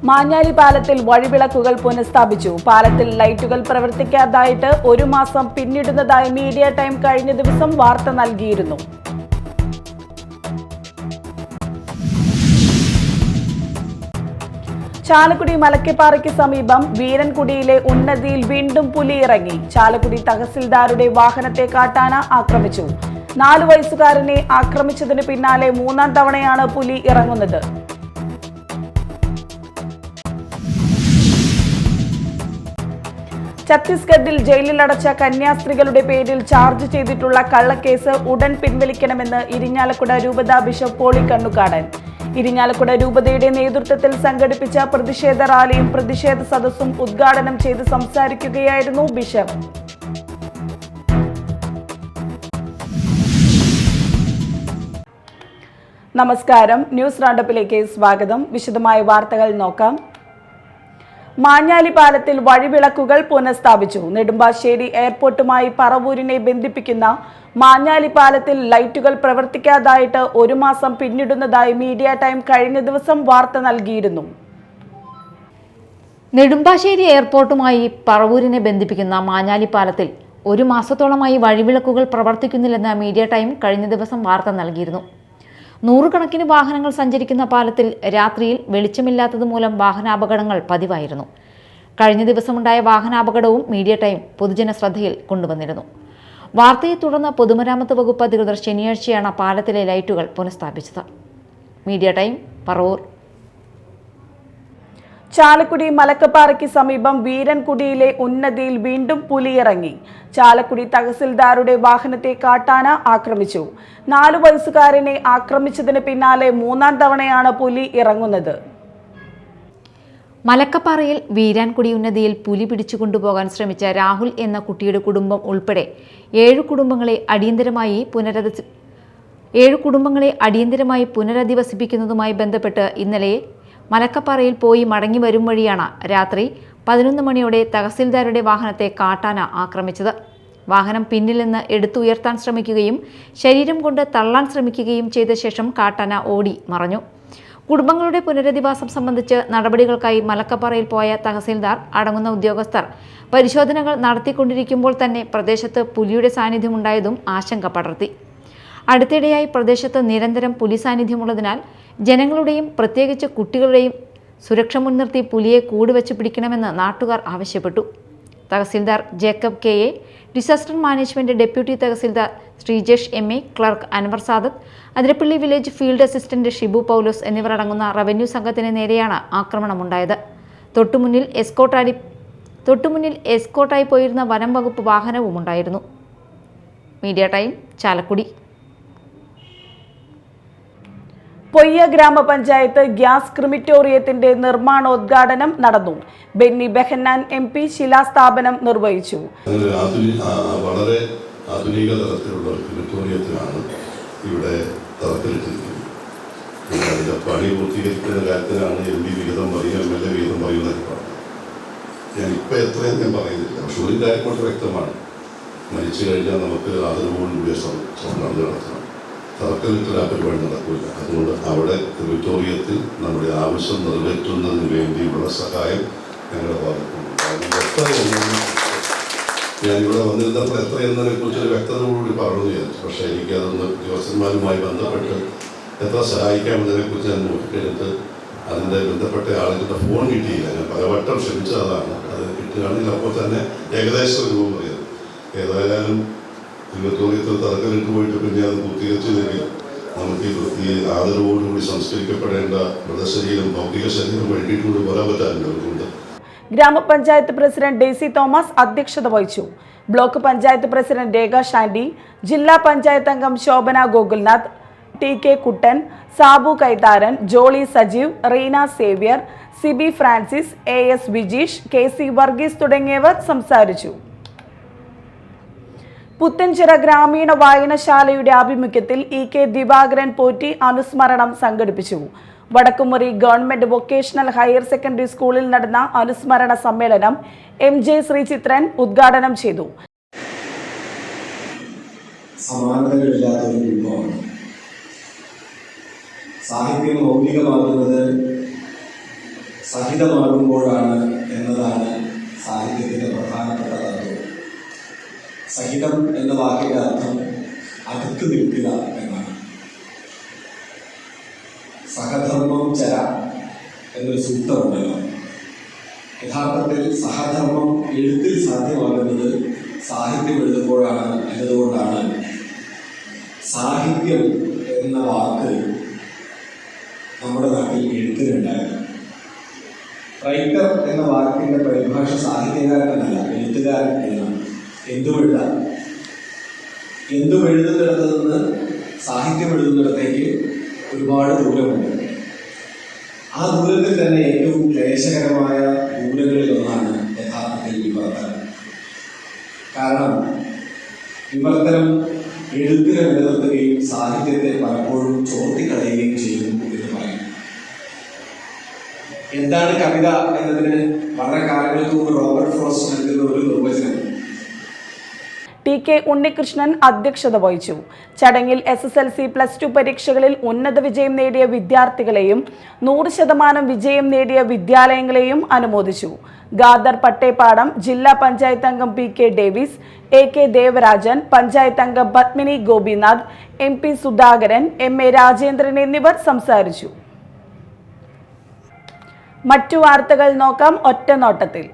മാഞ്ഞാലി പാലത്തിൽ വഴിവിളക്കുകൾ പുനഃസ്ഥാപിച്ചു. പാലത്തിൽ ലൈറ്റുകൾ പ്രവർത്തിക്കാതായിട്ട് 1 മാസം പിന്നിടുന്നതായി മീഡിയ ടൈം കഴിഞ്ഞ ദിവസം വാർത്ത നൽകിയിരുന്നു. ചാലക്കുടി മലക്കപ്പാറയ്ക്ക് സമീപം വീരൻകുടിയിലെ ഉന്നതിയിൽ വീണ്ടും പുലി ഇറങ്ങി. ചാലക്കുടി തഹസിൽദാരുടെ വാഹനത്തെ കാട്ടാന ആക്രമിച്ചു. 4 വയസ്സുകാരനെ ആക്രമിച്ചതിന് പിന്നാലെ 3ാം തവണയാണ് പുലി ഇറങ്ങുന്നത്. ഛത്തീസ്ഗഡിൽ ജയിലിലടച്ച കന്യാസ്ത്രീകളുടെ പേരിൽ ചാർജ് ചെയ്തിട്ടുള്ള കള്ളക്കേസ് ഉടൻ പിൻവലിക്കണമെന്ന് ഇരിഞ്ഞാലക്കുട രൂപത ബിഷപ്പ് പോളി കണ്ണുകാടൻ. ഇരിഞ്ഞാലക്കുട രൂപതയുടെ നേതൃത്വത്തിൽ സംഘടിപ്പിച്ച പ്രതിഷേധ റാലിയും പ്രതിഷേധ സദസ്സും ഉദ്ഘാടനം ചെയ്ത് സംസാരിക്കുകയായിരുന്നു ബിഷപ്പ്. നമസ്കാരം, ന്യൂസ് റൗണ്ടപ്പിലേക്ക് സ്വാഗതം. വിശദമായ വാർത്തകൾ നോക്കാം. മാഞ്ഞാലി പാലത്തിൽ വഴിവിളക്കുകൾ പുനഃസ്ഥാപിച്ചു. നെടുമ്പാശ്ശേരി എയർപോർട്ടുമായി പറവൂരിനെ ബന്ധിപ്പിക്കുന്ന മാഞ്ഞാലി പാലത്തിൽ ലൈറ്റുകൾ പ്രവർത്തിക്കാതായിട്ട് 1 മാസം പിന്നിടുന്നതായി മീഡിയ ടൈം കഴിഞ്ഞ ദിവസം വാർത്ത നൽകിയിരുന്നു. നെടുമ്പാശ്ശേരി എയർപോർട്ടുമായി പറവൂരിനെ ബന്ധിപ്പിക്കുന്ന മാഞ്ഞാലി പാലത്തിൽ 1 മാസത്തോളമായി വഴിവിളക്കുകൾ പ്രവർത്തിക്കുന്നില്ലെന്ന് മീഡിയ ടൈം കഴിഞ്ഞ ദിവസം വാർത്ത നൽകിയിരുന്നു. 100 കണക്കിന് വാഹനങ്ങൾ സഞ്ചരിക്കുന്ന പാലത്തിൽ രാത്രിയിൽ വെളിച്ചമില്ലാത്തതുമൂലം വാഹനാപകടങ്ങൾ പതിവായിരുന്നു. കഴിഞ്ഞ ദിവസമുണ്ടായ വാഹനാപകടവും മീഡിയ ടൈം പൊതുജന ശ്രദ്ധയിൽ കൊണ്ടുവന്നിരുന്നു. വാർത്തയെ തുടർന്ന് പൊതുമരാമത്ത് വകുപ്പ് അധികൃതർ ശനിയാഴ്ചയാണ് പാലത്തിലെ ലൈറ്റുകൾ പുനഃസ്ഥാപിച്ചത്. Media time, Paravur. ചാലക്കുടി മലക്കപ്പാറയ്ക്ക് സമീപം വീരൻകുടിയിലെ ഉന്നതിയിൽ വീണ്ടും പുലിയിറങ്ങി. ചാലക്കുടി തഹസിൽദാരുടെ വാഹനത്തെ കാട്ടാന ആക്രമിച്ചു. 4 വയസ്സുകാരനെ ആക്രമിച്ചതിന് പിന്നാലെ 3ാം തവണയാണ് പുലി ഇറങ്ങുന്നത്. മലക്കപ്പാറയിൽ വീരാൻകുടി ഉന്നതിയിൽ പുലി പിടിച്ചുകൊണ്ടുപോകാൻ ശ്രമിച്ച രാഹുൽ എന്ന കുട്ടിയുടെ കുടുംബം ഉൾപ്പെടെ 7 കുടുംബങ്ങളെ അടിയന്തരമായി പുനരധിവസിപ്പിക്കുന്നതുമായി ബന്ധപ്പെട്ട് ഇന്നലെ മലക്കപ്പാറയിൽ പോയി മടങ്ങി വരും വഴിയാണ് രാത്രി 11 മണിയോടെ തഹസിൽദാരുടെ വാഹനത്തെ കാട്ടാന ആക്രമിച്ചത്. വാഹനം പിന്നിൽ നിന്ന് എടുത്തുയർത്താൻ ശ്രമിക്കുകയും ശരീരം കൊണ്ട് തള്ളാൻ ശ്രമിക്കുകയും ചെയ്ത ശേഷം കാട്ടാന ഓടി മറഞ്ഞു. കുടുംബങ്ങളുടെ പുനരധിവാസം സംബന്ധിച്ച് നടപടികൾക്കായി മലക്കപ്പാറയിൽ പോയ തഹസിൽദാർ അടങ്ങുന്ന ഉദ്യോഗസ്ഥർ പരിശോധനകൾ നടത്തിക്കൊണ്ടിരിക്കുമ്പോൾ തന്നെ പ്രദേശത്ത് പുലിയുടെ സാന്നിധ്യമുണ്ടായതും ആശങ്ക പടർത്തി. അടുത്തിടെയായി പ്രദേശത്ത് നിരന്തരം പുലി സാന്നിധ്യമുള്ളതിനാൽ ജനങ്ങളുടെയും പ്രത്യേകിച്ച് കുട്ടികളുടെയും സുരക്ഷ മുൻനിർത്തി പുലിയെ കൂടുവെച്ച് പിടിക്കണമെന്ന് നാട്ടുകാർ ആവശ്യപ്പെട്ടു. Tahsildar Jacob K A, disaster management deputy tahsildar Sreejesh M A, clerk Anwar Sadath, Athirappilly village field assistant Shibu Paulose എന്നിവർ അടങ്ങുന്ന റവന്യൂ സംഘത്തിന് നേരെയാണ് ആക്രമണമുണ്ടായത്. തൊട്ടുമുന്നിൽ എസ്കോട്ടായി പോയിരുന്ന വനം വകുപ്പ് വാഹനവും ഉണ്ടായിരുന്നു. Media time, Chalakudy. പൊയ്യ ഗ്രാമപഞ്ചായത്ത് ഗ്യാസ് ക്രിമിറ്റോറിയത്തിന്റെ നിർമ്മാണോദ്ഘാടനം നടന്നു. ബെന്നി ബെഹന്നാൻ MP ശിലാസ്ഥാപനം നിർവഹിച്ചു. വളരെ ആധുനിക തരത്തിലുള്ള ക്രിമിറ്റോറിയത്തിനാണ് ഇവിടെ തറക്കല്ലിട്ടിരിക്കുന്നത്. അതിന്റെ പണി പൂർത്തീകരിക്കുന്ന കാര്യത്തിലാണ് MP വിഹിതം പറയും, MLA വിഹിതം പറയുന്നതൊക്കെ പറഞ്ഞു. ഞാനിപ്പോൾ എത്രയും ഞാൻ പറയുന്നില്ല. പക്ഷെ ഒരു കാര്യം കൊണ്ട് വ്യക്തമാണ്, മരിച്ചു കഴിഞ്ഞാൽ നമുക്ക് ആദരവോടുകൂടിയ സ്വർണ്ണം നടത്തണം. തറക്കല്ലിട്ട പരിപാടി നടക്കില്ല. അതുകൊണ്ട് അവിടെ ക്രിമിറ്റോറിയത്തിൽ നമ്മുടെ ആവശ്യം നിറവേറ്റുന്നതിന് വേണ്ടിയുള്ള സഹായം ഞങ്ങളുടെ ഭാഗത്തുണ്ട്. ഞാനിവിടെ വന്നിരുന്നപ്പോൾ എത്രയെന്നതിനെ കുറിച്ചൊരു വ്യക്തതയോടുകൂടി പറഞ്ഞു വിചാരിച്ചു. പക്ഷേ എനിക്കതൊന്ന് ഉദ്യോഗസ്ഥന്മാരുമായി ബന്ധപ്പെട്ട് എത്ര സഹായിക്കാമെന്നതിനെ കുറിച്ച് ഞാൻ നോക്കിക്കഴിഞ്ഞിട്ട് അതിൻ്റെ ബന്ധപ്പെട്ട ആളുകളുടെ ഫോൺ കിട്ടിയില്ല. ഞാൻ പലവട്ടം ശ്രമിച്ചതാണ്. അത് കിട്ടുകയാണെങ്കിൽ അപ്പോൾ തന്നെ ഏകദേശം ഒരു രൂപം പറയുന്നത്. ഏതായാലും ക്രിമിറ്റോറിയത്തിൽ തറക്കല്ലിട്ട് പോയിട്ട് പിന്നെ അത് പൂർത്തീകരിച്ചില്ലെങ്കിൽ നമുക്ക് ഈ ആദരവോടുകൂടി സംസ്കരിക്കപ്പെടേണ്ട മൃതശരീരം ഭൗതിക ശരീരം വഴിയിട്ടുകൂടി പോരാൻ പറ്റാറുണ്ട്. ഗ്രാമപഞ്ചായത്ത് പ്രസിഡന്റ് ഡെയ്സി തോമസ് അധ്യക്ഷത വഹിച്ചു. ബ്ലോക്ക് പഞ്ചായത്ത് പ്രസിഡന്റ് രേഖ ഷാൻഡി, ജില്ലാ പഞ്ചായത്ത് അംഗം Shobhana Gokulnath, TK Kuttan, Sabu Kaitharan, Jolly Sajeev, Reena Xavier, Siby Francis, AS Vijeesh, KC Varghese തുടങ്ങിയവർ സംസാരിച്ചു. പുത്തൻചിറ ഗ്രാമീണ വായനശാലയുടെ ആഭിമുഖ്യത്തിൽ EK ദിവാകരൻ പോറ്റി അനുസ്മരണം സംഘടിപ്പിച്ചു. Vadakkumuri government vocational higher secondary സ്കൂളിൽ നടന്ന അനുസ്മരണ സമ്മേളനം MJ ശ്രീചിത്രൻ ഉദ്ഘാടനം ചെയ്തു. സാഹിത്യം മൗലികമാകുന്നത് സഹിതമാകുമ്പോഴാണ് എന്നതാണ് സാഹിത്യത്തിൻ്റെ പ്രധാനപ്പെട്ട തത്വം. സഹിതം എന്ന വാക്കിൻ്റെ അർത്ഥം അടുത്ത് നിൽക്കുക എന്നാണ്. സഹധർമ്മം ചര എന്നൊരു സൂത്രമുണ്ടല്ലോ. യഥാർത്ഥത്തിൽ സഹധർമ്മം എഴുത്തിൽ സാധ്യമാകുന്നത് സാഹിത്യം എഴുതുമ്പോഴാണ് എന്നതുകൊണ്ടാണ് സാഹിത്യം എന്ന വാക്ക് നമ്മുടെ നാട്ടിൽ എഴുത്തിനുണ്ടായത്. റൈറ്റർ എന്ന വാക്കിൻ്റെ പരിഭാഷ സാഹിത്യകാരനല്ല, എഴുത്തുകാരൻ എന്നാണ്. എന്തുമെഴുതാം, എന്തും എഴുതുന്നിടത്ത് നിന്ന് സാഹിത്യം എഴുതുന്നിടത്തേക്ക് ഒരുപാട് ദൂരമുണ്ട്. ആ ദൂരത്തിൽ തന്നെ ഏറ്റവും ക്ലേശകരമായ ദൂരങ്ങളിൽ ഒന്നാണ് യഥാർത്ഥത്തിൽ വിവർത്തനം. കാരണം വിവർത്തനം എഴുത്തിനെ നിലനിർത്തുകയും സാഹിത്യത്തെ പലപ്പോഴും ചോർത്തിക്കളയുകയും ചെയ്യുന്നു എന്ന് പറയും. എന്താണ് കവിത എന്നതിന് വളരെ കാലങ്ങൾക്ക് മുമ്പ് റോബർട്ട് ഫ്രോസ്റ്റ് നൽകുന്ന ഒരു നിർവചനം. ടി.കെ. ഉണ്ണികൃഷ്ണൻ അധ്യക്ഷത വഹിച്ചു. ചടങ്ങിൽ SSLC, +2 പരീക്ഷകളിൽ ഉന്നത വിജയം നേടിയ വിദ്യാർത്ഥികളെയും 100% വിജയം നേടിയ വിദ്യാലയങ്ങളെയും അനുമോദിച്ചു. ഖാദർ പട്ടേപ്പാടം, ജില്ലാ പഞ്ചായത്ത് അംഗം P.K. Davis, A.K. Devarajan, panchayat അംഗം പത്മിനി ഗോപിനാഥ്, MP സുധാകരൻ, M.A. രാജേന്ദ്രൻ എന്നിവർ സംസാരിച്ചു. മറ്റു വാർത്തകൾ നോക്കാം ഒറ്റനോട്ടത്തിൽ.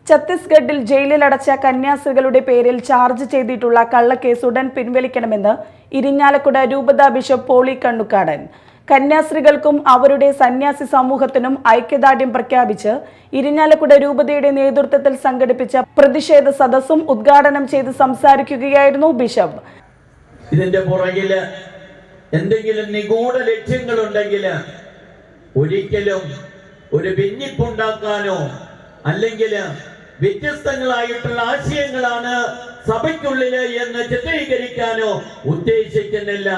ഛത്തീസ്ഗഡിൽ ജയിലിലടച്ച കന്യാസ്ത്രീകളുടെ പേരിൽ ചാർജ് ചെയ്തിട്ടുള്ള കള്ളക്കേസ് ഉടൻ പിൻവലിക്കണമെന്ന് ഇരിഞ്ഞാലക്കുട രൂപതാ ബിഷപ്പ് പോളി കണ്ണുക്കാടൻ. കന്യാസ്ത്രീകൾക്കും അവരുടെ സന്യാസി സമൂഹത്തിനും ഐക്യദാർഢ്യം പ്രഖ്യാപിച്ച് ഇരിഞ്ഞാലക്കുട രൂപതയുടെ നേതൃത്വത്തിൽ സംഘടിപ്പിച്ച പ്രതിഷേധ സദസ്സും ഉദ്ഘാടനം ചെയ്ത് സംസാരിക്കുകയായിരുന്നു ബിഷപ്പ്. ഇതിന്റെ പുറകില് എന്തെങ്കിലും നിഗൂഢ ലക്ഷ്യങ്ങളുണ്ടെങ്കിൽ ഒരിക്കലും ഒരു ഭിന്നിപ്പുണ്ടാക്കാനോ അല്ലെങ്കിൽ വ്യത്യസ്തങ്ങളായിട്ടുള്ള ആശയങ്ങളാണ് സഭയ്ക്കുള്ളില് എന്ന് ചിത്രീകരിക്കാനോ ഉദ്ദേശിക്കുന്നില്ല.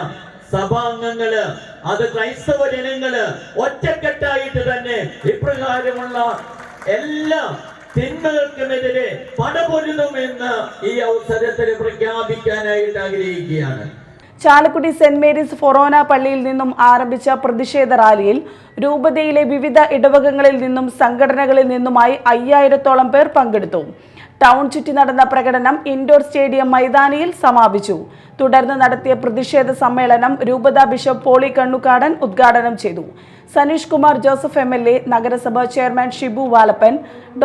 സഭാംഗങ്ങള്, അത് ക്രൈസ്തവ ജനങ്ങള് ഒറ്റക്കെട്ടായിട്ട് തന്നെ ഇപ്രകാരമുള്ള എല്ലാ തിന്മകൾക്കുമെതിരെ പടപൊരുതുമെന്ന് ഈ അവസരത്തിൽ പ്രഖ്യാപിക്കാനായിട്ട് ആഗ്രഹിക്കുകയാണ്. ചാലക്കുടി സെന്റ് മേരീസ് ഫൊറോന പള്ളിയിൽ നിന്നും ആരംഭിച്ച പ്രതിഷേധ റാലിയിൽ രൂപതയിലെ വിവിധ ഇടവകങ്ങളിൽ നിന്നും സംഘടനകളിൽ നിന്നുമായി 5000-ഓളം പേർ പങ്കെടുത്തു. ടൗൺ ചുറ്റി നടന്ന പ്രകടനം ഇൻഡോർ സ്റ്റേഡിയം മൈതാനിയിൽ സമാപിച്ചു. തുടർന്ന് നടത്തിയ പ്രതിഷേധ സമ്മേളനം രൂപതാ ബിഷപ്പ് പോളി കണ്ണുക്കാടൻ ഉദ്ഘാടനം ചെയ്തു. സനീഷ് കുമാർ ജോസഫ് MLA, നഗരസഭാ chairman Shibu Valappan,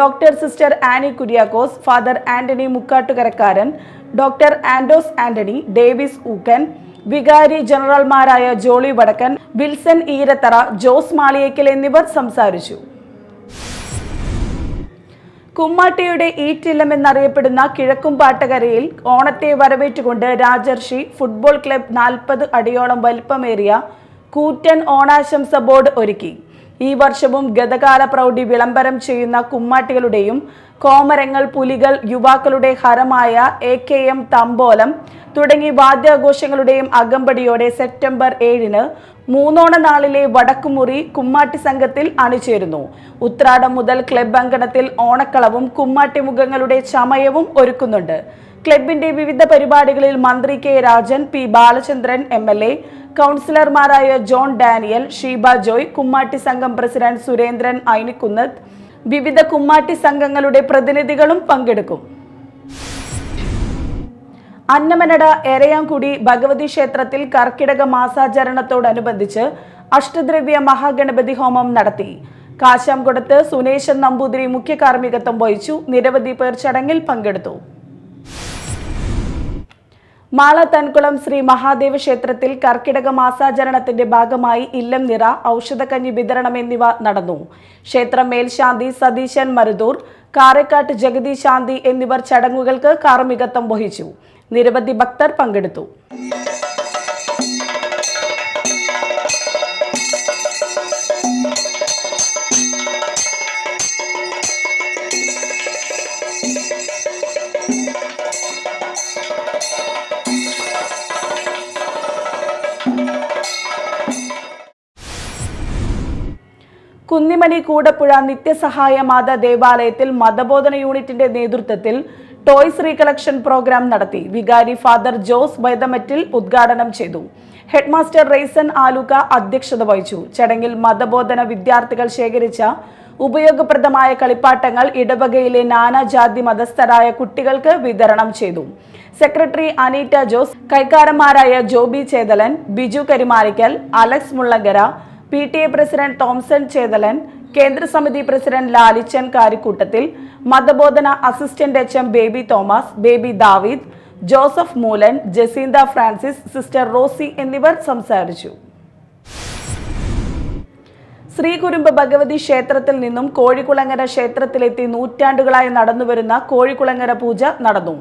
doctor sister Annie Kuriakose, father Antony Mukkattukarakkaran, doctor Andos Antony, Davis Ookken, വികാരി ജനറൽമാരായ ജോളി വടക്കൻ, വിൽസൺ ഈരത്തറ, ജോസ് മാളിയേക്കൽ എന്നിവർ സംസാരിച്ചു. കുമ്മാട്ടിയുടെ ഈറ്റില്ലം എന്നറിയപ്പെടുന്ന കിഴക്കുംപാട്ടകരയിൽ ഓണത്തെ വരവേറ്റുകൊണ്ട് രാജർഷി ഫുട്ബോൾ ക്ലബ് 40 അടിയോളം വലിപ്പമേറിയ കൂറ്റൻ ഓണാശംസ ബോർഡ് ഒരുക്കി. ഈ വർഷവും ഗതകാല പ്രൗഢി വിളംബരം ചെയ്യുന്ന കുമ്മാട്ടികളുടെയും കോമരങ്ങൾ, പുലികൾ, യുവാക്കളുടെ ഹരമായ AKM തമ്പോലം തുടങ്ങി വാദ്യാഘോഷങ്ങളുടെയും അകമ്പടിയോടെ സെപ്റ്റംബർ 7-ന് മൂന്നോണ നാളിലെ വടക്കുമുറി കുമ്മാട്ടി സംഘത്തിൽ അണിചേരുന്നു. ഉത്രാടം മുതൽ ക്ലബ് അങ്കണത്തിൽ ഓണക്കളവും കുമ്മാട്ടി മുഖങ്ങളുടെ ചമയവും ഒരുക്കുന്നുണ്ട്. ക്ലബിന്റെ വിവിധ പരിപാടികളിൽ മന്ത്രി K. Rajan, P. Balachandran MLA, കൗൺസിലർമാരായ John Daniel, Sheeba Joy, Kummatti സംഘം പ്രസിഡന്റ് സുരേന്ദ്രൻ ഐനിക്കുന്നത്ത്, വിവിധ കുമ്മാട്ടി സംഘങ്ങളുടെ പ്രതിനിധികളും പങ്കെടുക്കും. അന്നമനട എരയാംകുടി ഭഗവതി ക്ഷേത്രത്തിൽ കർക്കിടക മാസാചരണത്തോടനുബന്ധിച്ച് അഷ്ടദ്രവ്യ മഹാഗണപതി ഹോമം നടത്തി. കാശാംകുടത്ത് സുനേശൻ നമ്പൂതിരി മുഖ്യ കാർമ്മികത്വം വഹിച്ചു. നിരവധി പേർ ചടങ്ങിൽ പങ്കെടുത്തു. മാള തൻകുളം ശ്രീ മഹാദേവ ക്ഷേത്രത്തിൽ കർക്കിടക മാസാചരണത്തിന്റെ ഭാഗമായി ഇല്ലം നിറ, ഔഷധക്കഞ്ഞി വിതരണം എന്നിവ നടന്നു. ക്ഷേത്രം മേൽശാന്തി സതീശൻ മരുതൂർ, കാരക്കാട്ട് ജഗതി ശാന്തി എന്നിവർ ചടങ്ങുകൾക്ക് കാർമ്മികത്വം വഹിച്ചു. നിരവധി ഭക്തർ പങ്കെടുത്തു. കുന്നിമണി കൂടപ്പുഴ നിത്യസഹായ മാതാ ദേവാലയത്തിൽ മതബോധന യൂണിറ്റിന്റെ നേതൃത്വത്തിൽ ടോയ്സ് റീകളക്ഷൻ പ്രോഗ്രാം നടത്തി. വികാരി ഫാദർ ജോസ് വൈദമറ്റിൽ ഉദ്ഘാടനം ചെയ്തു. ഹെഡ്മാസ്റ്റർ റെയ്സൻ ആലുക അധ്യക്ഷത വഹിച്ചു. ചടങ്ങിൽ മതബോധന വിദ്യാർത്ഥികൾ ശേഖരിച്ച ഉപയോഗപ്രദമായ കളിപ്പാട്ടങ്ങൾ ഇടവകയിലെ നാനാജാതി മതസ്ഥരായ കുട്ടികൾക്ക് വിതരണം ചെയ്തു. സെക്രട്ടറി അനീറ്റ ജോസ്, കൈക്കാരന്മാരായ Joby Chethalan, Biju Karimarickal, Alex Mullankara, PTA president Thomson Chethalan, കേന്ദ്രസമിതി പ്രസിഡന്റ് ലാലിച്ചൻ കാരിക്കൂട്ടത്തിൽ, മതബോധന assistant HM Baby Thomas, Baby Daveed, Joseph Moolan, Jacintha Francis, sister Rosy എന്നിവർ സംസാരിച്ചു. ശ്രീകുരുമ്പ് ഭഗവതി ക്ഷേത്രത്തിൽ നിന്നും കോഴിക്കുളങ്ങര ക്ഷേത്രത്തിലെത്തി നൂറ്റാണ്ടുകളായി നടന്നുവരുന്ന കോഴിക്കുളങ്ങര പൂജ നടന്നു.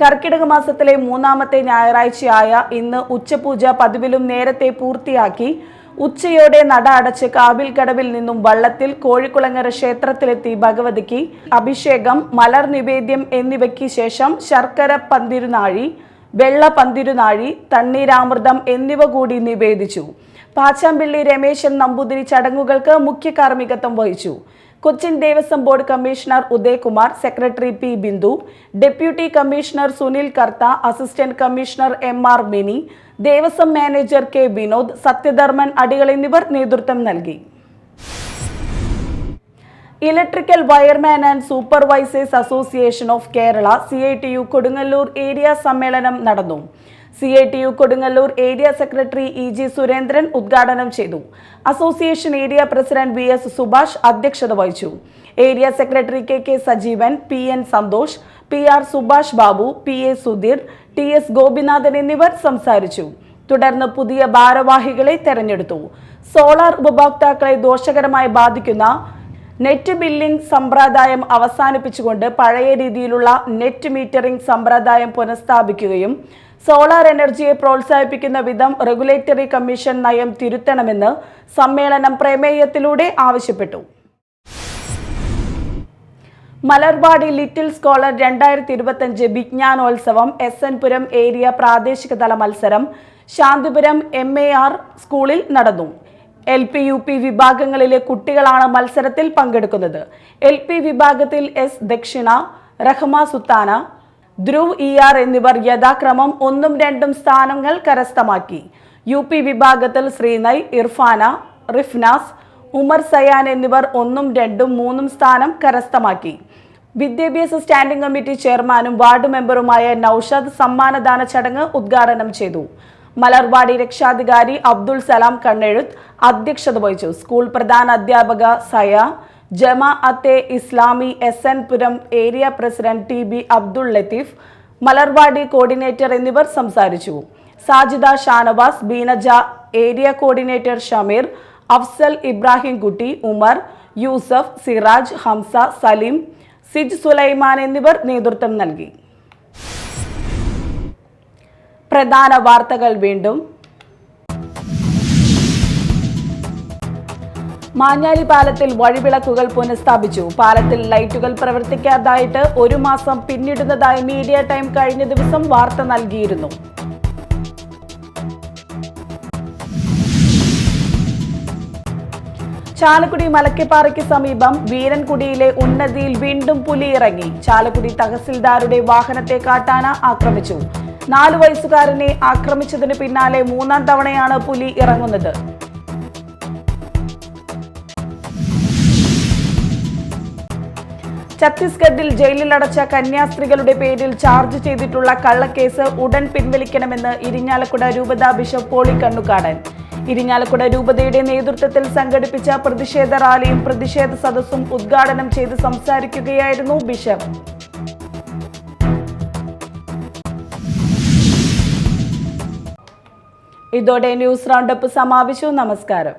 കർക്കിടക മാസത്തിലെ 3ാമത്തെ ഞായറാഴ്ചയായ ഇന്ന് ഉച്ചപൂജ പതിവിലും നേരത്തെ പൂർത്തിയാക്കി ഉച്ചയോടെ നട അടച്ച് കാവിൽക്കടവിൽ നിന്നും വള്ളത്തിൽ കോഴിക്കുളങ്ങര ക്ഷേത്രത്തിലെത്തി ഭഗവതിക്ക് അഭിഷേകം, മലർ നിവേദ്യം എന്നിവയ്ക്ക് ശേഷം ശർക്കര പന്തിരുനാഴി, വെള്ള പന്തിരുനാഴി, തണ്ണീരാമൃതം എന്നിവ കൂടി നിവേദിച്ചു. പാച്ചാമ്പിള്ളി രമേശൻ നമ്പൂതിരി ചടങ്ങുകൾക്ക് മുഖ്യ കാർമ്മികത്വം വഹിച്ചു. Cochin Devaswom board commissioner Udayakumar, secretary P. Bindu, deputy commissioner Sunil Kartha, assistant commissioner MR Mini, Devaswom manager K. Vinod, Sathyadharman Adikal എന്നിവർ നേതൃത്വം നൽകി. Electrical wireman and supervisors association of Kerala CITU Kodungallur area സമ്മേളനം നടന്നു. CITU Kodungallur area secretary EG Surendran ഉദ്ഘാടനം ചെയ്തു. Association area president VS Subhash അധ്യക്ഷത വഹിച്ചു. Area secretary KK Sajeevan, PN Santhosh, PR Subhash Babu, PA Sudheer, TS Gopinathan എന്നിവർ സംസാരിച്ചു. തുടർന്ന് പുതിയ ഭാരവാഹികളെ തെരഞ്ഞെടുത്തു. സോളാർ ഉപഭോക്താക്കളെ ദോഷകരമായി ബാധിക്കുന്ന നെറ്റ് ബില്ലിംഗ് സമ്പ്രദായം അവസാനിപ്പിച്ചുകൊണ്ട് പഴയ രീതിയിലുള്ള നെറ്റ് മീറ്ററിംഗ് സമ്പ്രദായം പുനഃസ്ഥാപിക്കുകയും സോളാർ എനർജിയെ പ്രോത്സാഹിപ്പിക്കുന്ന വിധം റെഗുലേറ്ററി കമ്മീഷൻ നയം തിരുത്തണമെന്ന് സമ്മേളനം പ്രമേയത്തിലൂടെ ആവശ്യപ്പെട്ടു. Malarvadi little scholar 2025 വിജ്ഞാനോത്സവം SN Puram area പ്രാദേശിക തല മത്സരം ശാന്തിപുരം MAR സ്കൂളിൽ നടന്നു. LP UP വിഭാഗങ്ങളിലെ കുട്ടികളാണ് മത്സരത്തിൽ പങ്കെടുക്കുന്നത്. LP വിഭാഗത്തിൽ S ദക്ഷിണ, റഹ്മ സുത്താന, ധ്രുവ് ER എന്നിവർ യഥാക്രമം 1ഉം 2ഉം സ്ഥാനങ്ങൾ കരസ്ഥമാക്കി. UP വിഭാഗത്തിൽ ശ്രീനയ്, ഇർഫാന, റിഫ്നാസ്, ഉമർ സയാൻ എന്നിവർ 1ഉം 2ഉം 3ഉം സ്ഥാനം കരസ്ഥമാക്കി. വിദ്യാഭ്യാസ സ്റ്റാൻഡിംഗ് കമ്മിറ്റി ചെയർമാനും വാർഡ് മെമ്പറുമായ നൌഷാദ് സമ്മാനദാന ചടങ്ങ് ഉദ്ഘാടനം ചെയ്തു. മലർവാടി രക്ഷാധികാരി അബ്ദുൾ സലാം കണ്ണെഴുത്ത് അധ്യക്ഷത വഹിച്ചു. സ്കൂൾ പ്രധാന അധ്യാപക Saya, Jamaat-e Islami SN Puram area president TB Abdul Latheef, Malarvadi coordinator എന്നിവർ സംസാരിച്ചു. സാജിദ ഷാനവാസ്, ബീനജ ഏരിയ കോർഡിനേറ്റർ ഷമീർ, അഫ്സൽ ഇബ്രാഹിം കുട്ടി, ഉമർ, യൂസഫ്, സിറാജ്, ഹംസ, സലീം, സിജ് സുലൈമാൻ എന്നിവർ നേതൃത്വം നൽകി. പ്രധാന വാർത്തകൾ വീണ്ടും. മാഞ്ഞാലി പാലത്തിൽ വഴിവിളക്കുകൾ പുനഃസ്ഥാപിച്ചു. പാലത്തിൽ ലൈറ്റുകൾ പ്രവർത്തിക്കാതായിട്ട് 1 മാസം പിന്നിടുന്നതായി മീഡിയ ടൈം കഴിഞ്ഞ ദിവസം വാർത്ത നൽകിയിരുന്നു. ചാലക്കുടി മലക്കപ്പാറയ്ക്ക് സമീപം വീരൻകുടിയിലെ ഉന്നതിയിൽ വീണ്ടും പുലി ഇറങ്ങി. ചാലക്കുടി തഹസിൽദാരുടെ വാഹനത്തെ കാട്ടാന ആക്രമിച്ചു. 4 വയസ്സുകാരനെ ആക്രമിച്ചതിന് പിന്നാലെ 3ാം തവണയാണ് പുലി ഇറങ്ങുന്നത്. ഛത്തീസ്ഗഡിൽ ജയിലിൽ അടച്ച കന്യാസ്ത്രീകളുടെ പേരിൽ ചാർജ് ചെയ്തിട്ടുള്ള കള്ളക്കേസ് ഉടൻ പിൻവലിക്കണമെന്ന് ഇരിഞ്ഞാലക്കുട രൂപത ബിഷപ്പ് പോളി കണ്ണുകാടൻ. ഇരിഞ്ഞാലക്കുട രൂപതയുടെ നേതൃത്വത്തിൽ സംഘടിപ്പിച്ച പ്രതിഷേധ റാലിയും പ്രതിഷേധ സദസ്സും ഉദ്ഘാടനം ചെയ്ത് സംസാരിക്കുകയായിരുന്നു ബിഷപ്പ്. ഇതോടെ ന്യൂസ് റൗണ്ടപ്പ് സമാപിച്ചു. നമസ്കാരം.